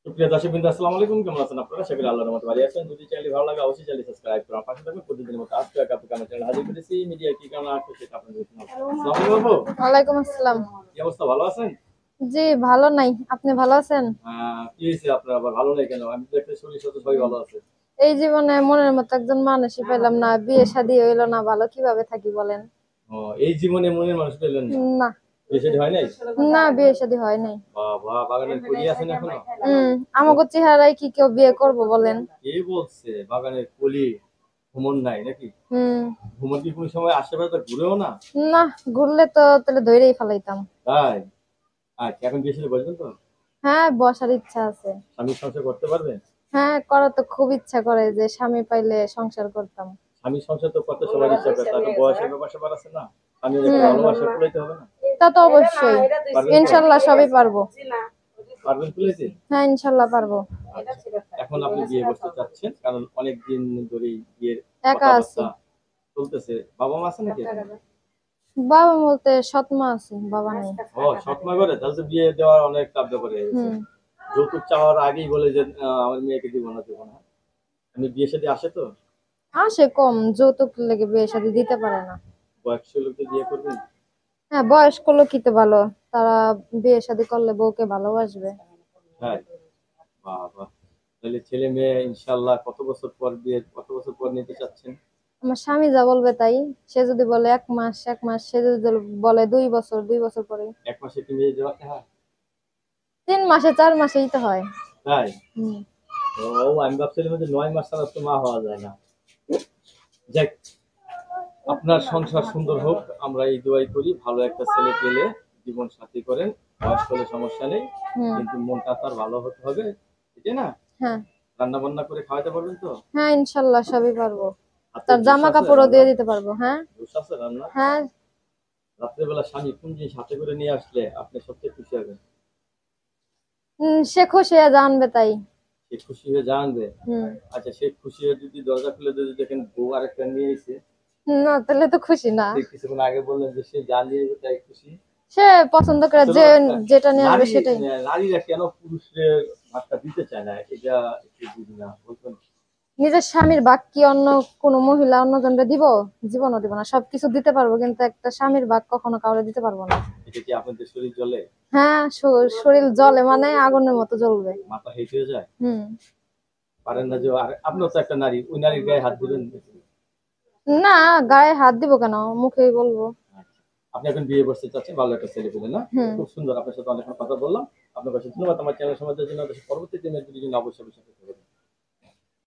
সুপ্রিয় দর্শকবৃন্দ, আসসালামু আলাইকুম। কেমন আছেন আপনারা? আশা করি আল্লাহর রহমতে ভালো আছেন। যদি চ্যানেলটি ভালো লাগে অবশ্যই চ্যানেলটি সাবস্ক্রাইব করুন। পাশে থাকবেন প্রতিদিনের মতো আজকে আপনাকে আমার চ্যানেলে হাজির করেছি। মিডিয়া কি কারণে আসছে সেটা আপনাদের জানাবো। আসসালামু আলাইকুম আপু। ওয়ালাইকুম আসসালাম। কি অবস্থা, ভালো আছেন? জি ভালো নাই, আপনি ভালো আছেন? কি হয়েছে আপনার আবার ভালো নেই কেন? আমি তো একটা শরীর স্বাস্থ্য সবাই ভালো আছে। এই জীবনে মনের মতো একজন মানুষই পেলাম না, বিয়ে শাদী হইলো না, ভালো কিভাবে থাকি বলেন? ও, এই জীবনে মনের মানুষ পেলেন না? না। বিয়ে শাদী হয় নাই? না, বিয়ে শাদী হয় নাই। বাবা, বাগানের কলি আছেন এখনো? আমাকে চেহারায় কি কেউ বিয়ে করব বলেন? কে বলছে বাগানের কলি? ভ্রমণ নাই নাকি? হুম। ভ্রমণ কি কোনো সময় আশেপাশে ঘুরেও না? না, ঘুরলে তো তাহলে ধরেই ফেলাইতাম। তাই? আচ্ছা, এখন বিয়ে শাদী বলবেন তো? হ্যাঁ, বসার ইচ্ছা আছে। স্বামী সংসার করতে পারবেন? হ্যাঁ, করার তো খুব ইচ্ছা করে যে স্বামী পাইলে সংসার করতাম। স্বামী সংসার তো করতে সবার ইচ্ছা করে, তার তো বয়সের ব্যাপার স্যাপার আছে না? স্বামীর একটা হুম। ভালোবাসা কুলাইতে হবে না? তা তো অবশ্যই। পারবেন তো? ইনশাল্লাহ সবই পারবো। পারবেন কুলাইতে? হ্যাঁ, ইনশাল্লাহ পারবো। আচ্ছা, এখন আপনি বিয়ে করতে চাচ্ছেন কারণ অনেকদিন ধরেই বিয়ের একা আছি। কথাবার্তা চলতেছে। বাবা মা আছে নাকি এখন? বাবা বলতে সৎ মা আছে, বাবা নেই। ও, সৎ মা করে? তাহলে তো বিয়ে দেওয়ার অনেক চাপ ব্যাপার হয়ে গেছে। হুম। যৌতুক চাওয়ার আগেই বলে যে আমার মেয়েকে দিব না, দিব না। আমি বিয়ে শাদী আসে তো? আসে কম, যৌতুক লেগে বিয়ে শাদী দিতে পারে না। বয়স্ক লোককে বিয়ে করবেন? হ্যাঁ, বয়স্ক লোকই তো ভালো। তারা বিয়ে শাদী করলে বউকে ভালোবাসবে। হ্যাঁ। বাবা, তাহলে ছেলে মেয়ে ইনশাল্লাহ কত বছর পর নিতে চাচ্ছেন? আমার স্বামী যা বলবে তাই। সে যদি বলে 1 মাস, 1 মাস, সে যদি বলে 2 বছর, 2 বছর পরে। এক মাসে কি মেয়ে দেওয়াতে হয়? 3 মাসে, 4 মাসেই তো হয়। তাই? হম। ও, আমি ভাবছিলাম যে 9 মাস ছাড়া তো মা হওয়া যায় না। যাক, আপনার সংসার সুন্দর হোক, আমরা এই দোয়াই করি। ভালো একটা ছেলে পেলে জীবন সাথী করেন। বয়স হলে সমস্যা নেই, হম। কিন্তু মনটা তার ভালো হতে হবে, ঠিক না? হ্যাঁ। রান্না বান্না করে খাওয়াতে পারবেন তো? হ্যাঁ, ইনশাল্লাহ সবই পারবো। হাতে তার জোশ জামা আছে কাপড়ও রান্না? দিয়ে দিতে পারবো। হ্যাঁ। জোশ আছে রান্না? হ্যাঁ। রাত্রেবেলা স্বামী কোন জিনিস হাতে করে নিয়ে আসলে আপনি সবচেয়ে খুশি হবেন? সে খুশি হয়ে জানবে তাই। সে খুশি হয়ে জানবে? হম। আচ্ছা, সে খুশি হয়ে যদি দরজা খুলে যদি দেখেন বউ আরেকটা নিয়ে এসে? না, তাহলে তো খুশি না। আপনি কিছুক্ষণ আগে বললেন যে সে যা নিয়ে এসে তাই খুশি। সে পছন্দ করে আসলে যে যেটা নিয়ে আসবে সেটাই। নারীরা কেন পুরুষের ভাগটা দিতে চায় না, এটা একটু বুঝি না, বলবেন? নিজের স্বামীর ভাগ কি অন্য কোনো মহিলা অন্যজনকে দিব? জীবনও দিব না। সবকিছু দিতে পারবো, কিন্তু একটা স্বামীর ভাগ কখনো কাউরে দিতে পারবো না। এটা কি আপনাদের শরীর জ্বলে? হ্যাঁ, শরীর জ্বলে মানে আগুনের মতো জ্বলবে। মাথা হেঁট হয়ে যায়? হুম। পারেন না যে আপনিও তো একটা নারী, ওই নারীর গায়ে হাত দিবেন? না, গায়ে হাত দিব কেন, মুখেই বলবো। আচ্ছা, আপনি এখন বিয়ে করতে চাচ্ছেন, ভালো একটা ছেলে পেলে না? হুম। খুব সুন্দর, আপনার সাথে অনেকক্ষণ কথা বললাম। আপনার কাছে ধন্যবাদ। আমার চ্যানেল সমাজের জন্য, পরবর্তী দিনের জন্য অবশ্যই অবশ্যই